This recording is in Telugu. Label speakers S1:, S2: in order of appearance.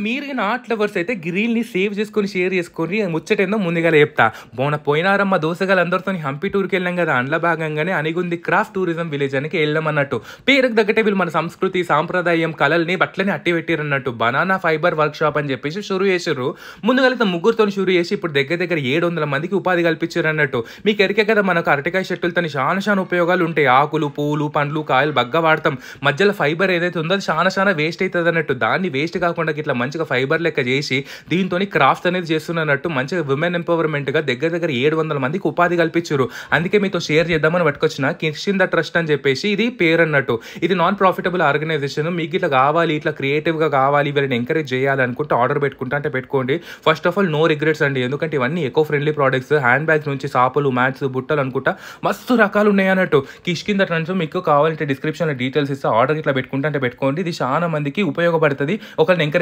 S1: మీరు నా ఆర్ట్ లవర్స్ అయితే రీల్ని సేవ్ చేసుకొని షేర్ చేసుకొని ముచ్చటేందో ముందుగా చెప్తా. పోయినారమ్మ దోసగాళ్ళందరితో హంపి టూర్కి వెళ్ళాం కదా, అందులో భాగంగానే అనిగుంది క్రాఫ్ట్ టూరిజం విలేజ్ అని వెళ్ళాం అన్నట్టు. పేరుకు తగ్గట్టే వీళ్ళు మన సంస్కృతి సాంప్రదాయం కళల్ని బట్లని అట్టి పెట్టిరన్నట్టు. బనానా ఫైబర్ వర్క్ షాప్ అని చెప్పేసి షురు చేసారు. ముందుగా ముగ్గురుతో షురు చేసి ఇప్పుడు దగ్గర 700 మందికి ఉపాధి కల్పించారు అన్నట్టు. మీకు ఎరికే కదా మనకు అరటికాయ చెట్టులతో చాలా ఉపయోగాలు ఉంటాయి. ఆకులు, పూలు, పండ్లు, కాయలు బగ్గా వాడతాం. మధ్యలో ఫైబర్ ఏదైతే ఉందో అది చాలా వేస్ట్ అవుతుంది అన్నట్టు. దాన్ని వేస్ట్ కాకుండా ఇట్లా మంచిగా ఫైబర్ లెక్క చేసి దీంతో క్రాఫ్ట్స్ అనేది చేస్తున్నట్టు మంచిగా విమెన్ ఎంపవర్మెంట్ గా దగ్గర 700 మందికి ఉపాధి కల్పించారు. అందుకే మీతో షేర్ చేద్దామని పట్టుకొచ్చిన కిషింద ట్రస్ట్ అని చెప్పేసి ఇది పేరు అన్నట్టు. ఇది నాన్ ప్రాఫిటబుల్ ఆర్గనైజేషన్. మీకు ఇట్లా కావాలి, ఇట్లా క్రియేటివ్ గా కావాలి, వీళ్ళని ఎంకరేజ్ చేయాలనుకుంటే ఆర్డర్ పెట్టుకుంటా అంటే పెట్టుకోండి. First of all no regrets అండి, ఎందుకంటే ఇవన్నీ eco friendly products. Hand bags నుంచి సాపులు, మ్యాట్స్, బుట్టలు అనుకుంటా మస్తు రకాలు ఉన్నాయి అన్నట్టు. కిష్కింద ట్రస్ట్ మీకు కావాలంటే డిస్క్రిప్షన్ డీటెయిల్స్ ఇస్తే ఆర్డర్ ఇట్లా పెట్టుకుంటా అంటే పెట్టుకోండి. ఇది చాలా మందికి ఉపయోగపడుతుంది. ఒకరిని ఎంకరేజ్